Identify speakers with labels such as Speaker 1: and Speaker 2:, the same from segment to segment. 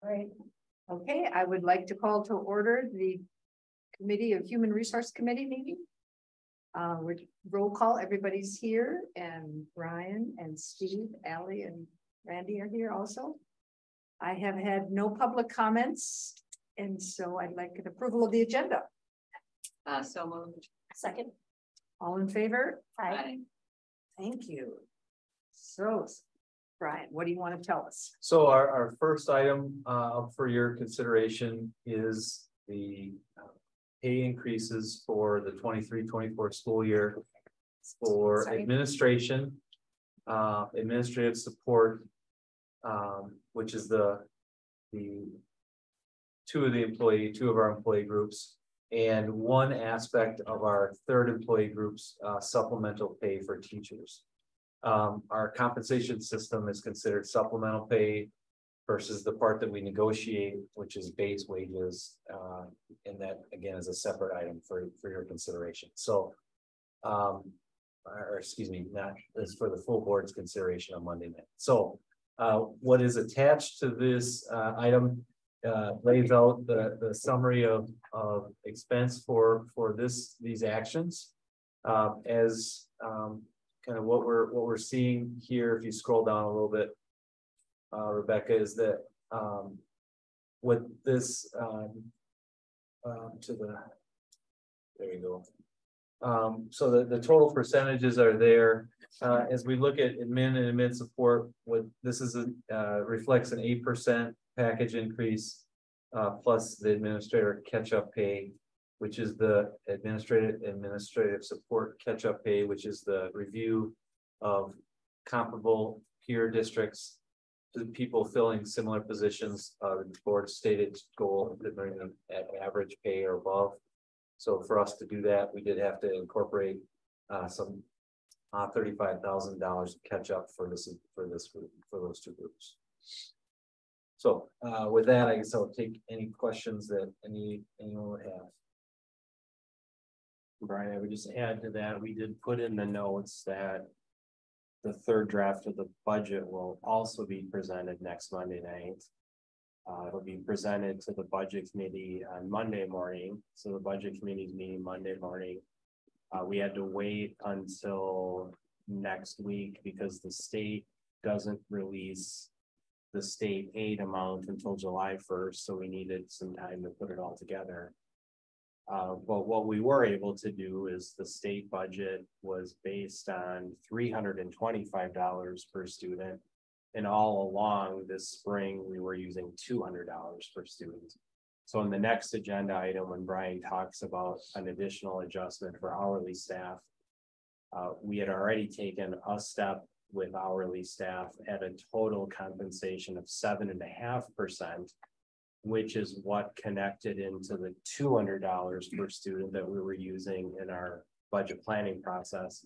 Speaker 1: right. Okay, I would like to call to order the Committee of Human Resource Committee meeting. With roll call, everybody's here, and Brian and Steve, Allie, and Randy are here also. I have had no public comments, and so I'd like an approval of the agenda.
Speaker 2: So moved.
Speaker 1: Second. All in favor?
Speaker 2: Aye.
Speaker 1: Thank you. So, Brian, what do you want to tell us?
Speaker 3: So our first item for your consideration is the pay increases for the 23-24 school year for administration, administrative support, which is the two of our employee groups, and one aspect of our third employee group's supplemental pay for teachers. Our compensation system is considered supplemental pay versus the part that we negotiate, which is base wages, and that again is a separate item for your consideration. So, or excuse me, not is for the full board's consideration on Monday night. So, what is attached to this item lays out the summary of expense for these actions, as kind of what we're seeing here. If you scroll down a little bit, Rebecca, is that with this there you go. So the total percentages are there. As we look at admin and admin support, what this is reflects an 8% package increase, plus the administrator catch-up pay, which is the administrative support catch-up pay, which is the review of comparable peer districts to people filling similar positions. The board stated goal at average pay or above. So for us to do that, we did have to incorporate some $35,000 catch up for this group, for those two groups. So with that, I guess I'll take any questions that anyone would have.
Speaker 4: Brian, I would just add to that, we did put in the notes that the third draft of the budget will also be presented next Monday night. It'll be presented to the budget committee on Monday morning. So the budget committee is meeting Monday morning. We had to wait until next week because the state doesn't release the state aid amount until July 1st. So we needed some time to put it all together. But what we were able to do is the state budget was based on $325 per student. And all along this spring, we were using $200 per student. So in the next agenda item, when Brian talks about an additional adjustment for hourly staff, we had already taken a step with hourly staff at a total compensation of 7.5%, which is what connected into the $200 per student that we were using in our budget planning process.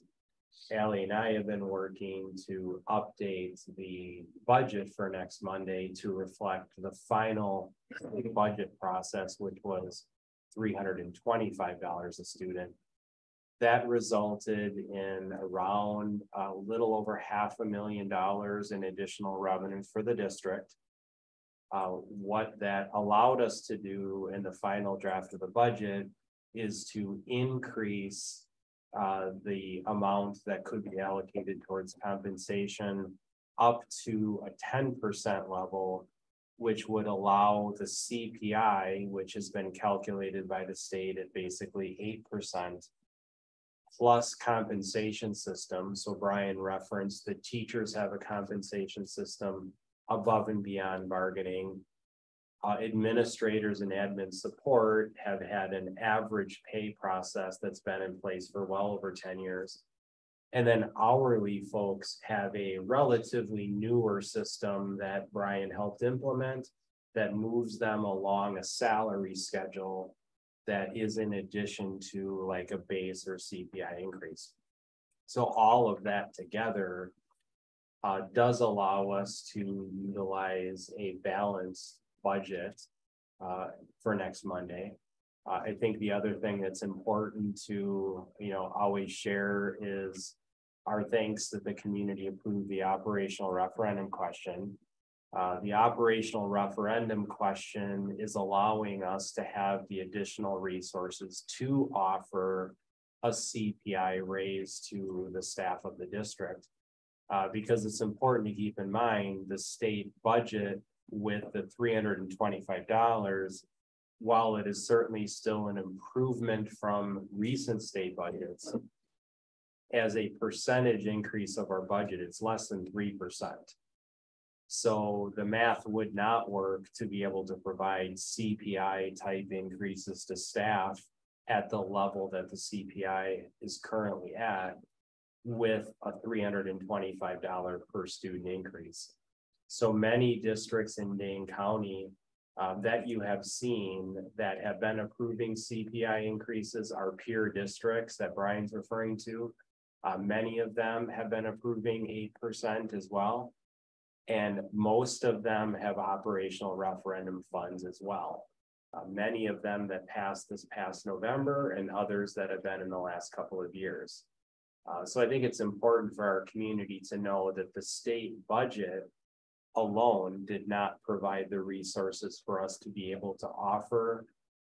Speaker 4: Allie and I have been working to update the budget for next Monday to reflect the final budget process, which was $325 a student. That resulted in around a little over $500,000 in additional revenue for the district. What that allowed us to do in the final draft of the budget is to increase the amount that could be allocated towards compensation up to a 10% level, which would allow the CPI, which has been calculated by the state at basically 8%, plus compensation system. So Brian referenced the teachers have a compensation system above and beyond bargaining. Administrators and admin support have had an average pay process that's been in place for well over 10 years. And then hourly folks have a relatively newer system that Brian helped implement that moves them along a salary schedule that is in addition to like a base or CPI increase. So all of that together does allow us to utilize a balanced budget for next Monday. I think the other thing that's important to always share is our thanks that the community approved the operational referendum question. The operational referendum question is allowing us to have the additional resources to offer a CPI raise to the staff of the district. Because it's important to keep in mind the state budget with the $325, while it is certainly still an improvement from recent state budgets, as a percentage increase of our budget, it's less than 3%. So the math would not work to be able to provide CPI type increases to staff at the level that the CPI is currently at, with a $325 per student increase. So many districts in Dane County that you have seen that have been approving CPI increases are peer districts that Brian's referring to. Many of them have been approving 8% as well. And most of them have operational referendum funds as well. Many of them that passed this past November, and others that have been in the last couple of years. So I think it's important for our community to know that the state budget alone did not provide the resources for us to be able to offer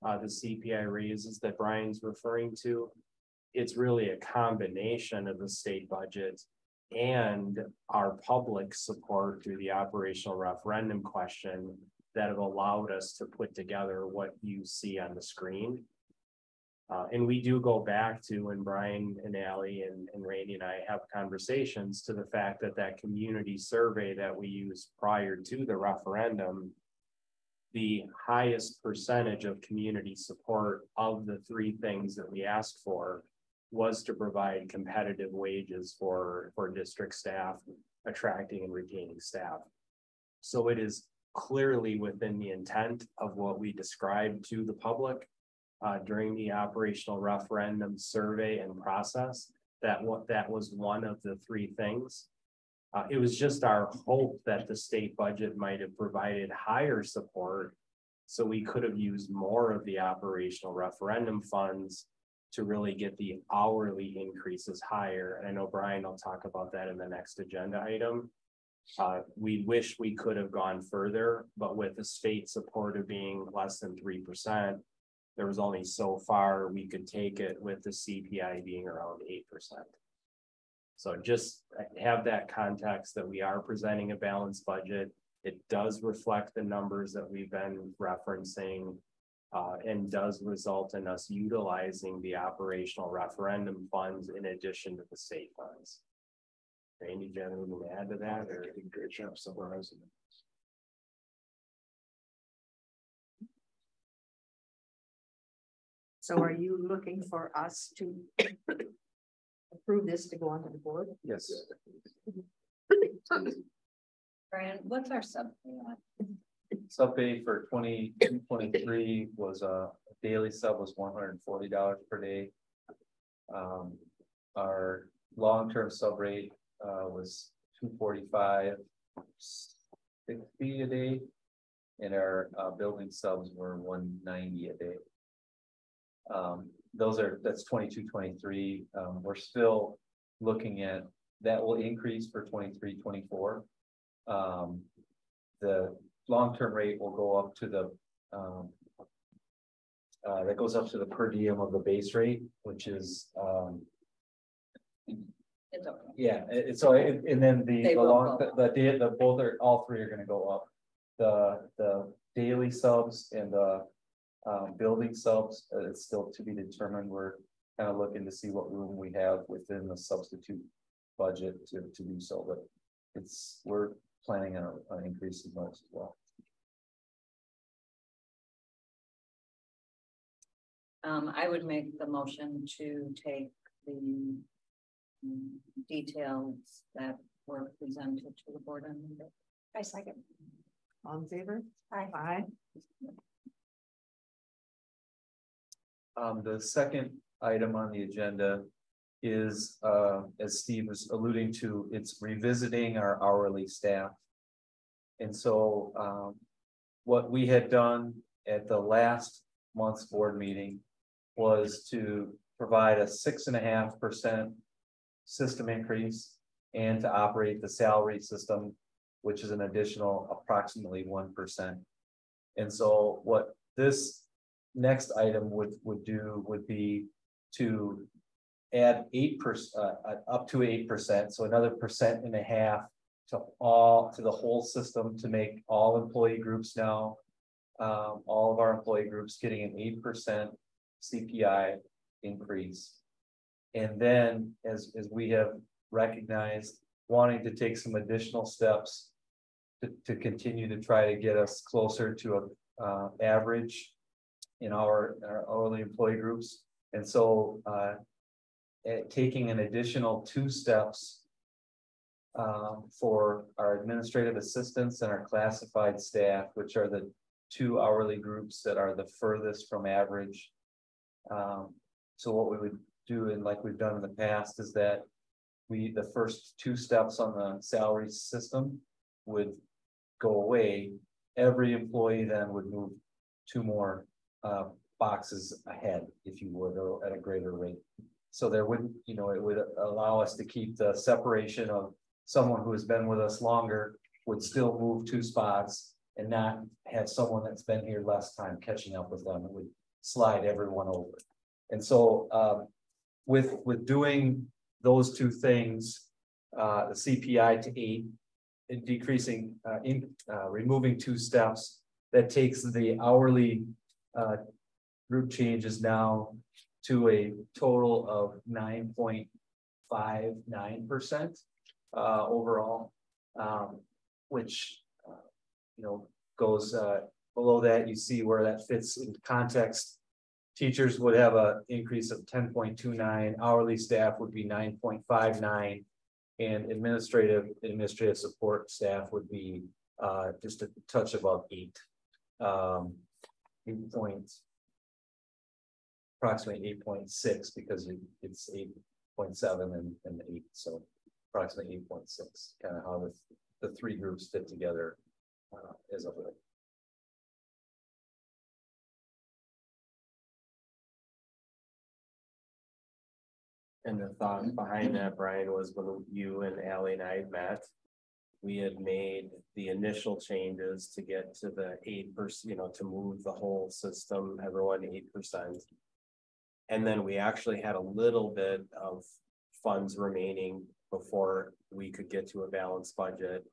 Speaker 4: the CPI raises that Brian's referring to. It's really a combination of the state budget and our public support through the operational referendum question that have allowed us to put together what you see on the screen. And we do go back to when Brian and Allie and Randy and I have conversations to the fact that that community survey that we used prior to the referendum, the highest percentage of community support of the three things that we asked for was to provide competitive wages for district staff, attracting and retaining staff. So it is clearly within the intent of what we described to the public during the operational referendum survey and process, that was one of the three things. It was just our hope that the state budget might have provided higher support, so we could have used more of the operational referendum funds to really get the hourly increases higher. And I know Brian will talk about that in the next agenda item. We wish we could have gone further, but with the state support of being less than 3%, there was only so far we could take it, with the CPI being around 8%. So just have that context that we are presenting a balanced budget. It does reflect the numbers that we've been referencing, and does result in us utilizing the operational referendum funds in addition to the state funds. Randy, do you have anything to add to that? Or great job summarizing it.
Speaker 1: So are you looking for us to approve this to go onto the board?
Speaker 3: Yes.
Speaker 2: Brian, what's our sub?
Speaker 3: Sub pay for 2023 was a daily sub was $140 per day. Our long-term sub rate was $245.60 a day, and our building subs were $190 a day. That's 22-23. We're still looking at that will increase for 23-24. The long-term rate will go up to the that goes up to the per diem of the base rate, which is
Speaker 2: It's okay.
Speaker 3: yeah. And then all three are going to go up. The daily subs and the building subs, it's still to be determined. We're kind of looking to see what room we have within the substitute budget to do so, but we're planning on an increase in those as well.
Speaker 2: I would make the motion to take the details that were presented to the board on Monday. I second.
Speaker 1: All in favor?
Speaker 2: Aye.
Speaker 1: Aye.
Speaker 3: The second item on the agenda is, as Steve was alluding to, it's revisiting our hourly staff. And so what we had done at the last month's board meeting was to provide a 6.5% system increase and to operate the salary system which is an additional approximately 1%. And so what this next item would be to add 8%, up to 8%, so another 1.5% to the whole system to make all employee groups now, all of our employee groups getting an 8% CPI increase. And then as we have recognized, wanting to take some additional steps to continue to try to get us closer to a average in our hourly employee groups. And so taking an additional 2 steps for our administrative assistants and our classified staff, which are the 2 hourly groups that are the furthest from average. So what we would do, and like we've done in the past, is that the first 2 steps on the salary system would go away. Every employee then would move 2 more boxes ahead, if you would, or at a greater rate. So there wouldn't, it would allow us to keep the separation of someone who has been with us longer would still move 2 spots and not have someone that's been here less time catching up with them. It would slide everyone over. And so with doing those 2 things, the CPI to 8, and decreasing, removing 2 steps, that takes the hourly group changes now to a total of 9.59% overall, which goes below that. You see where that fits in context. Teachers would have an increase of 10.29, hourly staff would be 9.59, and administrative support staff would be just a touch above 8. 8 points, approximately 8.6, because it's 8.7 and 8, so approximately 8.6, kind of how the 3 groups fit together as a whole.
Speaker 4: And the thought behind that, Brian, was when you and Allie and I met, we had made the initial changes to get to the 8%, to move the whole system, everyone 8%. And then we actually had a little bit of funds remaining before we could get to a balanced budget.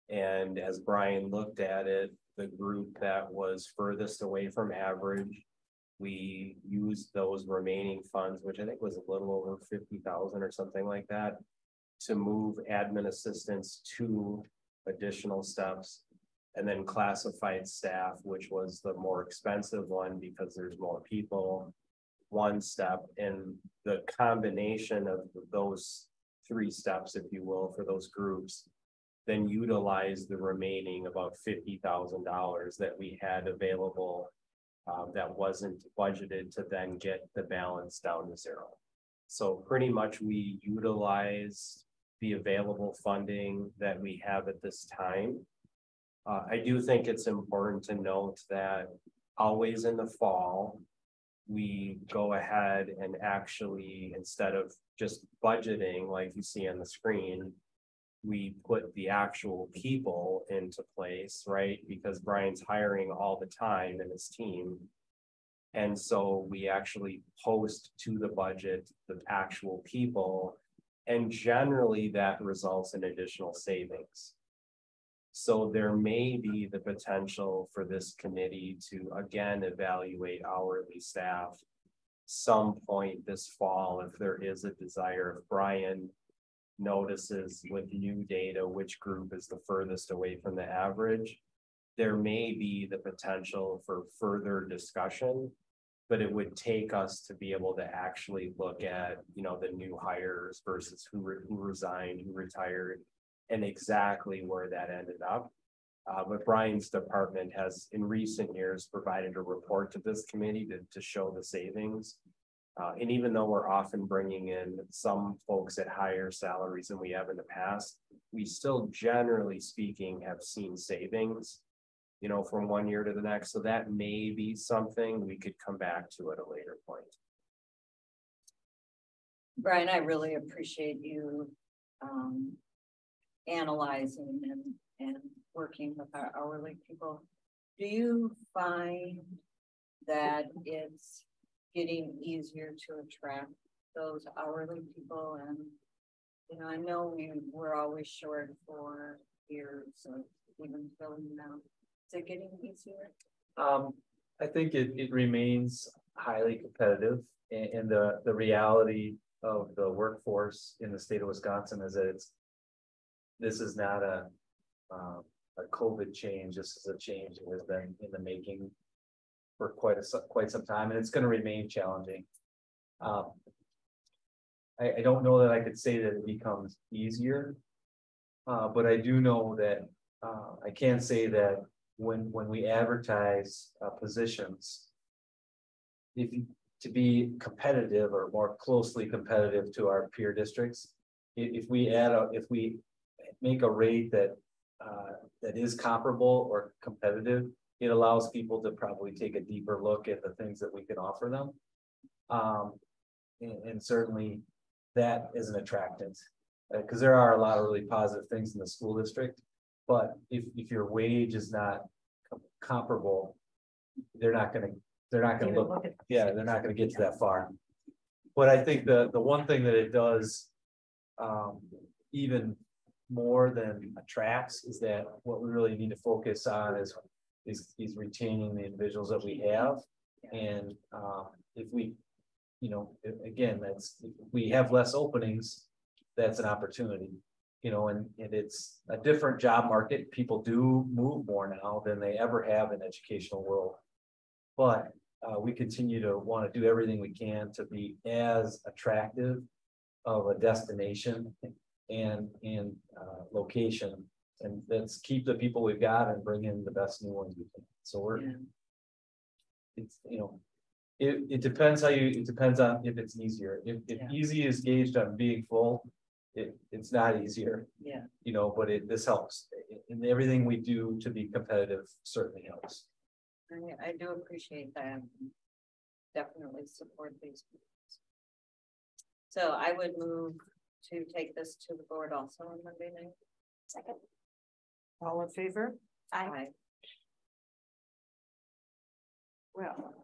Speaker 4: And as Brian looked at it, the group that was furthest away from average, we used those remaining funds, which I think was a little over 50,000 or something like that, to move admin assistants 2 additional steps, and then classified staff, which was the more expensive one because there's more people, 1 step. And the combination of those 3 steps, if you will, for those groups, then utilize the remaining about $50,000 that we had available that wasn't budgeted to then get the balance down to 0. So pretty much we utilize the available funding that we have at this time. I do think it's important to note that always in the fall, we go ahead and actually, instead of just budgeting like you see on the screen, we put the actual people into place, right? Because Brian's hiring all the time in his team. And so we actually post to the budget the actual people, and generally that results in additional savings. So there may be the potential for this committee to again evaluate hourly staff some point this fall if there is a desire. If Brian notices with new data which group is the furthest away from the average, there may be the potential for further discussion, but it would take us to be able to actually look at the new hires versus who resigned, who retired, and exactly where that ended up. But Brian's department has in recent years provided a report to this committee to show the savings. And even though we're often bringing in some folks at higher salaries than we have in the past, we still generally speaking have seen savings, from one year to the next. So that may be something we could come back to at a later point.
Speaker 2: Brian, I really appreciate you analyzing and working with our hourly people, do you find that it's getting easier to attract those hourly people? And, you know, I know we're always short for years of even filling them out. Is it getting easier?
Speaker 3: I think it remains highly competitive, and the reality of the workforce in the state of Wisconsin is that this is not a COVID change. This is a change that has been in the making for quite some time, and it's going to remain challenging. I don't know that I could say that it becomes easier, but I do know that I can say that when we advertise positions, to be competitive or more closely competitive to our peer districts, if we make a rate that is comparable or competitive, it allows people to probably take a deeper look at the things that we can offer them. And certainly that is an attractant, because there are a lot of really positive things in the school district, but if your wage is not comparable, they're not going to look, yeah, they're not going to get to that far. But I think the one thing that it does even more than attracts is that what we really need to focus on is retaining the individuals that we have. And if we, you know, again, if we have less openings, that's an opportunity, you know, and it's a different job market. People do move more now than they ever have in the educational world, but we continue to want to do everything we can to be as attractive of a destination and location, and let's keep the people we've got and bring in the best new ones we can. So it's, you know, it depends on if it's easier. If easy is gauged on being full, it's not easier.
Speaker 2: Yeah.
Speaker 3: You know, but this helps, and everything we do to be competitive certainly helps.
Speaker 2: I do appreciate that. Definitely support these people. So I would move to take this to the board also on Monday night.
Speaker 1: Second. All in favor?
Speaker 2: Aye.
Speaker 1: Well,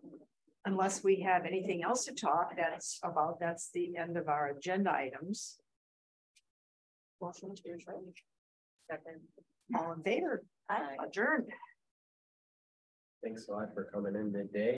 Speaker 1: unless we have anything else to talk that's the end of our agenda items. Motion to adjourn.
Speaker 2: Second.
Speaker 1: All in favor?
Speaker 2: Aye.
Speaker 1: Adjourned.
Speaker 4: Thanks a lot for coming in midday.